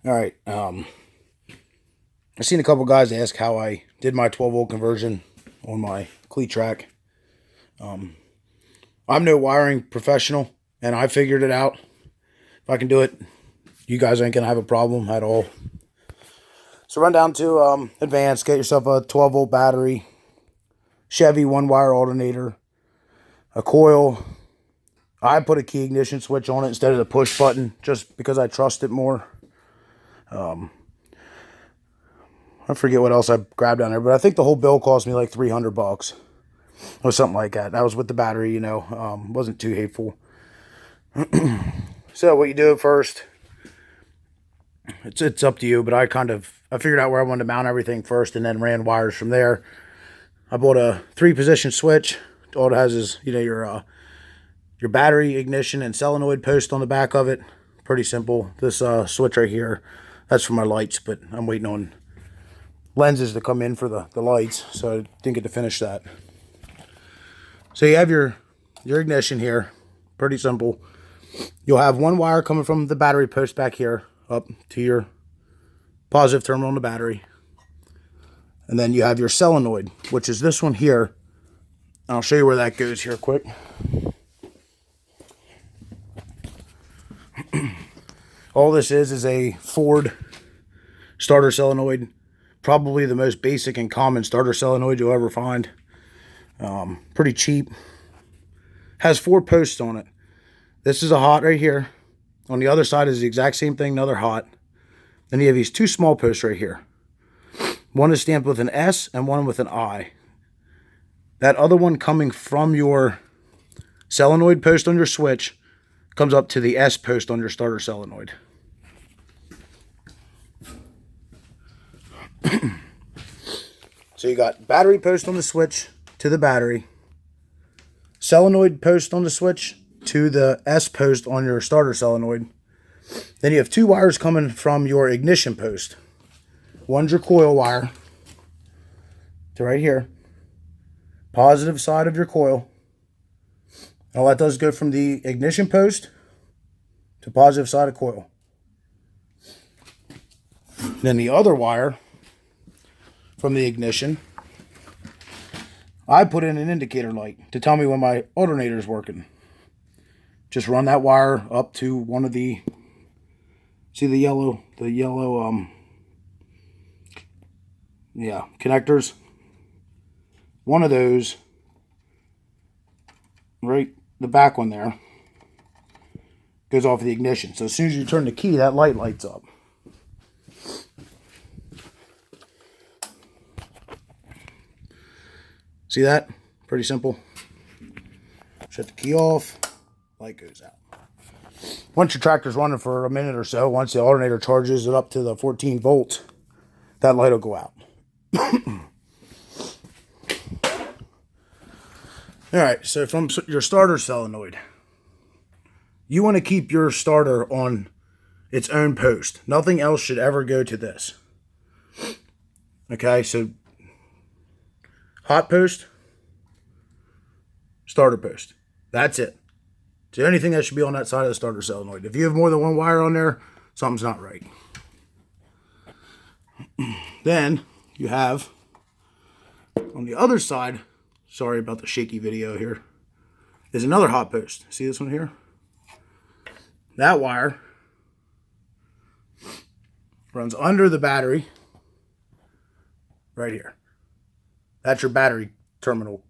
All right. I've seen a couple guys ask how I did my 12-volt conversion on my cleat track. I'm no wiring professional, and I figured it out. If I can do it, you guys ain't gonna have a problem at all. So run down to Advanced, get yourself a 12-volt battery, Chevy one-wire alternator, a coil. I put a key ignition switch on it instead of the push button, just because I trust it more. I forget what else I grabbed down there, but I think the whole bill cost me like $300 or something like that. That was with the battery, wasn't too hateful. So what you do at first, it's up to you, but I figured out where I wanted to mount everything first and then ran wires from there. I bought a 3-position switch. All it has is, your battery, ignition, and solenoid post on the back of it. Pretty simple. This switch right here, that's for my lights, but I'm waiting on lenses to come in for the lights, so I didn't get to finish that. So you have your ignition here. Pretty simple. You'll have one wire coming from the battery post back here up to your positive terminal on the battery. And then you have your solenoid, which is this one here. I'll show you where that goes here quick. All this is a Ford starter solenoid. Probably the most basic and common starter solenoid you'll ever find. Pretty cheap. Has 4 posts on it. This is a hot right here. On the other side is the exact same thing, another hot. Then you have these 2 small posts right here. One is stamped with an S and one with an I. That other one coming from your solenoid post on your switch comes up to the S post on your starter solenoid. So you got battery post on the switch to the battery, solenoid post on the switch to the S post on your starter solenoid. Then you have 2 wires coming from your ignition post. One's your coil wire to right here, positive side of your coil. All that does go from the ignition post to positive side of coil. Then the other wire from the ignition, I put in an indicator light to tell me when my alternator is working. Just run that wire up to one of the, see the yellow connectors. One of those, right, the back one there, goes off the ignition. So as soon as you turn the key, that light lights up. See that? Pretty simple. Shut the key off, light goes out. Once your tractor's running for a minute or so, once the alternator charges it up to the 14 volts, that light will go out. Alright, so from your starter solenoid, you want to keep your starter on its own post. Nothing else should ever go to this. Okay, so hot post, starter post. That's it. It's the only thing that should be on that side of the starter solenoid. If you have more than one wire on there, something's not right. Then you have on the other side, sorry about the shaky video here, is another hot post. See this one here? That wire runs under the battery right here. That's your battery terminal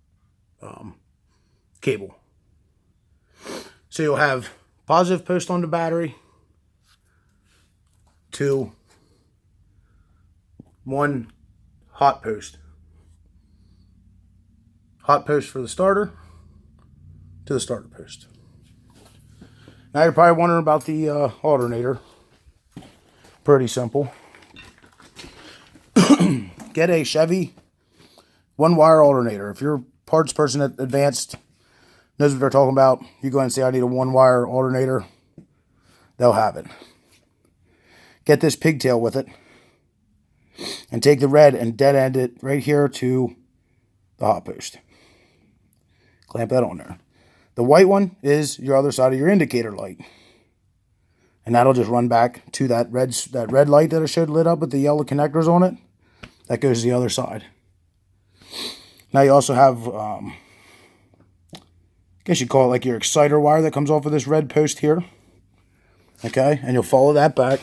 cable. So you'll have positive post on the battery, 2, 1 hot post. Hot post for the starter to the starter post. Now you're probably wondering about the alternator. Pretty simple. Get a Chevy one-wire alternator. If you're a parts person at Advanced, knows what they're talking about, you go and say, I need a one-wire alternator, they'll have it. Get this pigtail with it, and take the red and dead end it right here to the hot post. Clamp that on there. The white one is your other side of your indicator light. And that'll just run back to that red light that I showed lit up with the yellow connectors on it. That goes to the other side. Now you also have, I guess you call it like your exciter wire that comes off of this red post here. Okay, and you'll follow that back.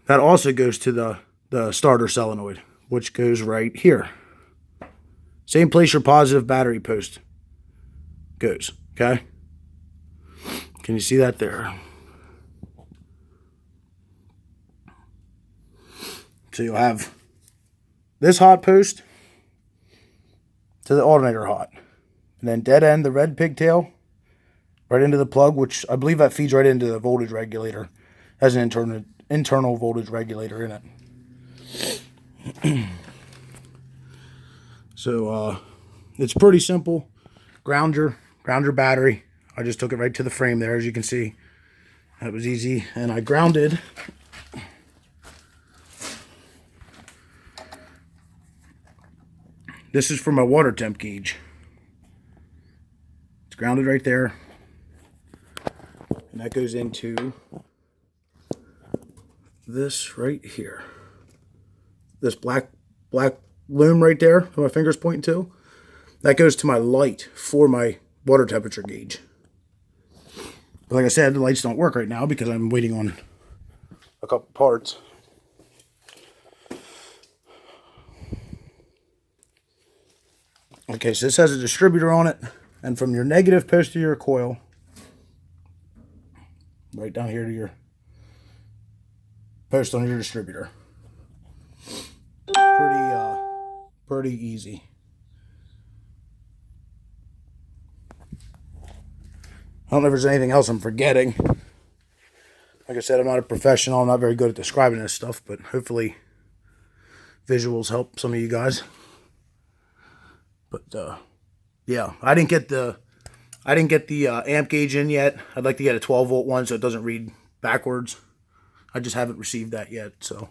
That also goes to the starter solenoid, which goes right here. Same place your positive battery post goes, okay? Can you see that there? So you'll have this hot post to the alternator hot. And then dead end, the red pigtail, right into the plug, which I believe that feeds right into the voltage regulator. Has an internal voltage regulator in it. So it's pretty simple. Ground your battery. I just took it right to the frame there, as you can see. That was easy. And I grounded this is for my water temp gauge. It's grounded right there. And that goes into this right here. This black loom right there that my finger's pointing to. That goes to my light for my water temperature gauge. But like I said, the lights don't work right now because I'm waiting on a couple parts. Okay, so this has a distributor on it, and from your negative post to your coil, right down here to your post on your distributor. Pretty easy. I don't know if there's anything else I'm forgetting. Like I said, I'm not a professional. I'm not very good at describing this stuff, but hopefully visuals help some of you guys. But yeah, I didn't get the amp gauge in yet. I'd like to get a 12-volt one so it doesn't read backwards. I just haven't received that yet. So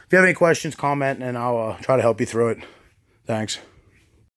if you have any questions, comment, and I'll try to help you through it. Thanks.